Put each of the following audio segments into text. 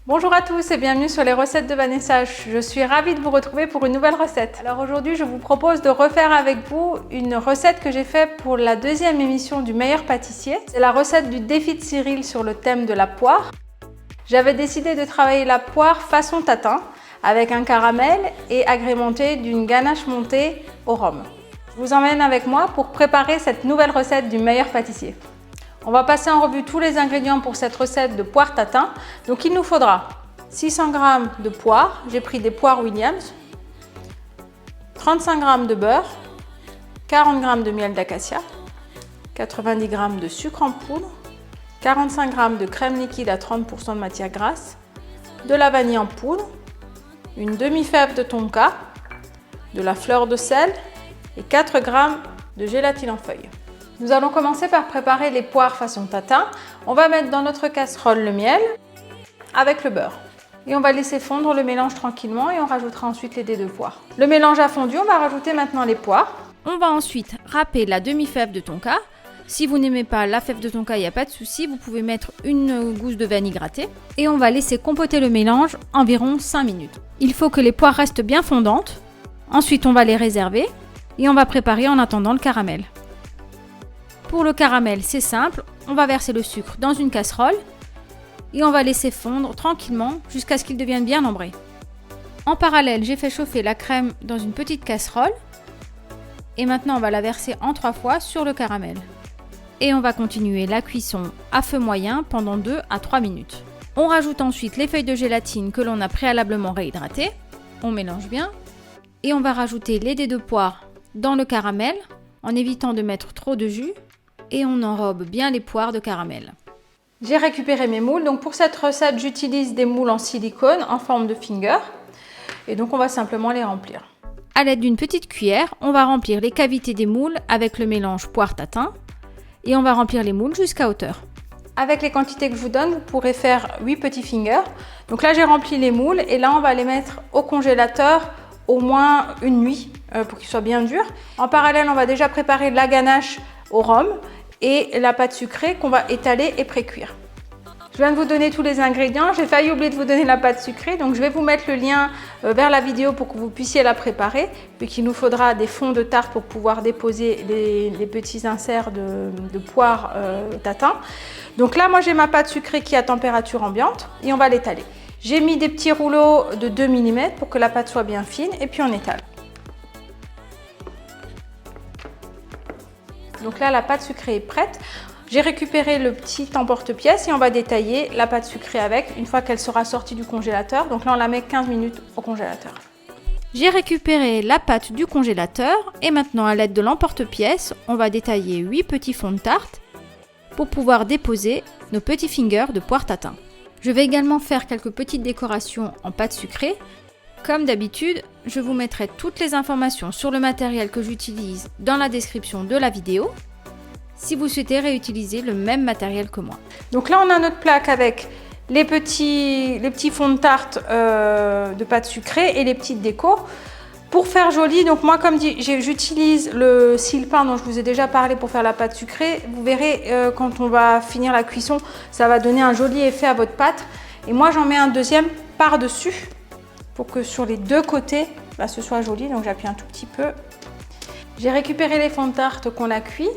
Bonjour à tous et bienvenue sur les recettes de Vanessa. Je suis ravie de vous retrouver pour une nouvelle recette. Alors aujourd'hui, je vous propose de refaire avec vous une recette que j'ai faite pour la deuxième émission du meilleur pâtissier. C'est la recette du défi de Cyril sur le thème de la poire. J'avais décidé de travailler la poire façon tatin avec un caramel et agrémenté d'une ganache montée au rhum. Je vous emmène avec moi pour préparer cette nouvelle recette du meilleur pâtissier. On va passer en revue tous les ingrédients pour cette recette de poire tatin. Donc il nous faudra 600 g de poire, j'ai pris des poires Williams, 35 g de beurre, 40 g de miel d'acacia, 90 g de sucre en poudre, 45 g de crème liquide à 30% de matière grasse, de la vanille en poudre, une demi-fève de tonka, de la fleur de sel et 4 g de gélatine en feuilles. Nous allons commencer par préparer les poires façon tatin. On va mettre dans notre casserole le miel avec le beurre. Et on va laisser fondre le mélange tranquillement et on rajoutera ensuite les dés de poire. Le mélange a fondu, on va rajouter maintenant les poires. On va ensuite râper la demi-fève de tonka. Si vous n'aimez pas la fève de tonka, il n'y a pas de souci, vous pouvez mettre une gousse de vanille grattée. Et on va laisser compoter le mélange environ 5 minutes. Il faut que les poires restent bien fondantes. Ensuite, on va les réserver et on va préparer en attendant le caramel. Pour le caramel, c'est simple, on va verser le sucre dans une casserole et on va laisser fondre tranquillement jusqu'à ce qu'il devienne bien ambré. En parallèle, j'ai fait chauffer la crème dans une petite casserole et maintenant on va la verser en 3 fois sur le caramel. Et on va continuer la cuisson à feu moyen pendant 2 à 3 minutes. On rajoute ensuite les feuilles de gélatine que l'on a préalablement réhydratées, on mélange bien et on va rajouter les dés de poire dans le caramel en évitant de mettre trop de jus. Et on enrobe bien les poires de caramel. J'ai récupéré mes moules. Donc pour cette recette, j'utilise des moules en silicone en forme de finger. Et donc on va simplement les remplir. À l'aide d'une petite cuillère, on va remplir les cavités des moules avec le mélange poire tatin. Et on va remplir les moules jusqu'à hauteur. Avec les quantités que je vous donne, vous pourrez faire 8 petits fingers. Donc là, j'ai rempli les moules et là, on va les mettre au congélateur au moins une nuit pour qu'ils soient bien durs. En parallèle, on va déjà préparer la ganache au rhum et la pâte sucrée qu'on va étaler et pré-cuire. Je viens de vous donner tous les ingrédients, j'ai failli oublier de vous donner la pâte sucrée, donc je vais vous mettre le lien vers la vidéo pour que vous puissiez la préparer, puis qu'il nous faudra des fonds de tarte pour pouvoir déposer les petits inserts de poire tatin. Donc là, moi j'ai ma pâte sucrée qui est à température ambiante et on va l'étaler. J'ai mis des petits rouleaux de 2 mm pour que la pâte soit bien fine et puis on étale. Donc là, la pâte sucrée est prête. J'ai récupéré le petit emporte-pièce et on va détailler la pâte sucrée avec une fois qu'elle sera sortie du congélateur. Donc là, on la met 15 minutes au congélateur. J'ai récupéré la pâte du congélateur et maintenant, à l'aide de l'emporte-pièce, on va détailler 8 petits fonds de tarte pour pouvoir déposer nos petits fingers de poire tatin. Je vais également faire quelques petites décorations en pâte sucrée. Comme d'habitude, je vous mettrai toutes les informations sur le matériel que j'utilise dans la description de la vidéo, si vous souhaitez réutiliser le même matériel que moi. Donc là, on a notre plaque avec les petits fonds de tarte de pâte sucrée et les petites décos. Pour faire joli, donc moi, comme dit, j'utilise le sile-pain dont je vous ai déjà parlé pour faire la pâte sucrée. Vous verrez, quand on va finir la cuisson, ça va donner un joli effet à votre pâte. Et moi, j'en mets un deuxième par-dessus, pour que sur les deux côtés, ce soit joli. Donc j'appuie un tout petit peu. J'ai récupéré les fonds de tarte qu'on a cuits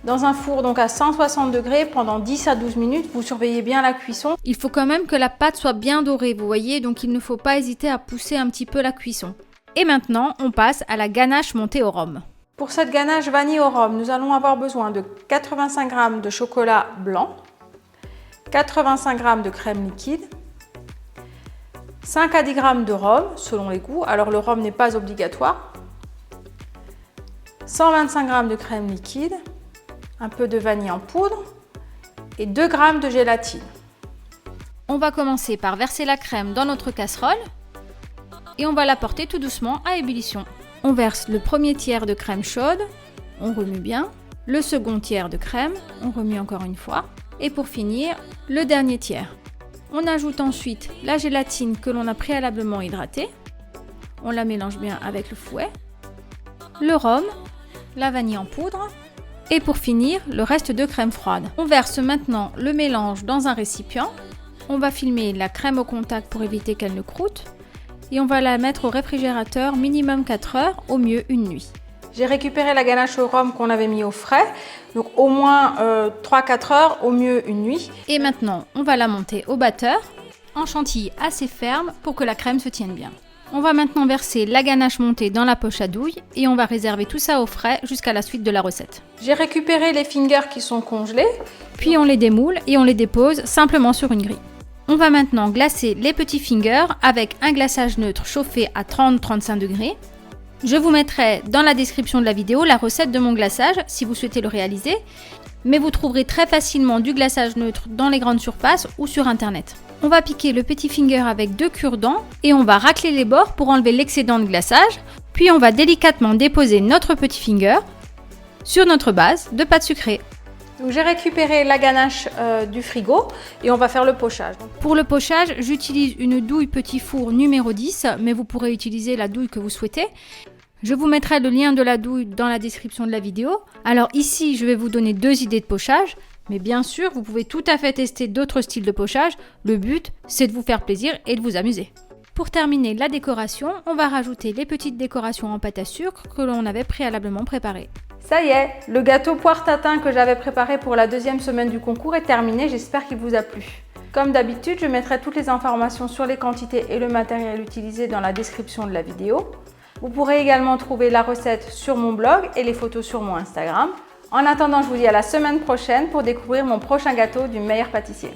dans un four donc à 160 degrés pendant 10 à 12 minutes. Vous surveillez bien la cuisson. Il faut quand même que la pâte soit bien dorée, vous voyez, donc il ne faut pas hésiter à pousser un petit peu la cuisson. Et maintenant, on passe à la ganache montée au rhum. Pour cette ganache vanille au rhum, nous allons avoir besoin de 85 g de chocolat blanc, 85 g de crème liquide, 5 à 10 g de rhum selon les goûts, alors le rhum n'est pas obligatoire, 125 g de crème liquide, un peu de vanille en poudre et 2 g de gélatine. On va commencer par verser la crème dans notre casserole et on va la porter tout doucement à ébullition. On verse le premier tiers de crème chaude, on remue bien, le second tiers de crème, on remue encore une fois et pour finir, le dernier tiers. On ajoute ensuite la gélatine que l'on a préalablement hydratée. On la mélange bien avec le fouet. Le rhum, la vanille en poudre et pour finir, le reste de crème froide. On verse maintenant le mélange dans un récipient. On va filmer la crème au contact pour éviter qu'elle ne croûte. Et on va la mettre au réfrigérateur minimum 4 heures, au mieux une nuit. J'ai récupéré la ganache au rhum qu'on avait mis au frais, donc au moins 3-4 heures, au mieux une nuit. Et maintenant, on va la monter au batteur, en chantilly assez ferme pour que la crème se tienne bien. On va maintenant verser la ganache montée dans la poche à douille et on va réserver tout ça au frais jusqu'à la suite de la recette. J'ai récupéré les fingers qui sont congelés. Puis on les démoule et on les dépose simplement sur une grille. On va maintenant glacer les petits fingers avec un glaçage neutre chauffé à 30-35 degrés. Je vous mettrai dans la description de la vidéo la recette de mon glaçage si vous souhaitez le réaliser, mais vous trouverez très facilement du glaçage neutre dans les grandes surfaces ou sur internet. On va piquer le petit finger avec 2 cure-dents et on va racler les bords pour enlever l'excédent de glaçage, puis on va délicatement déposer notre petit finger sur notre base de pâte sucrée. J'ai récupéré la ganache du frigo et on va faire le pochage. Pour le pochage, j'utilise une douille petit four numéro 10, mais vous pourrez utiliser la douille que vous souhaitez. Je vous mettrai le lien de la douille dans la description de la vidéo. Alors ici, je vais vous donner 2 idées de pochage, mais bien sûr, vous pouvez tout à fait tester d'autres styles de pochage. Le but, c'est de vous faire plaisir et de vous amuser. Pour terminer la décoration, on va rajouter les petites décorations en pâte à sucre que l'on avait préalablement préparées. Ça y est, le gâteau poire tatin que j'avais préparé pour la 2e semaine du concours est terminé, j'espère qu'il vous a plu. Comme d'habitude, je mettrai toutes les informations sur les quantités et le matériel utilisé dans la description de la vidéo. Vous pourrez également trouver la recette sur mon blog et les photos sur mon Instagram. En attendant, je vous dis à la semaine prochaine pour découvrir mon prochain gâteau du meilleur pâtissier.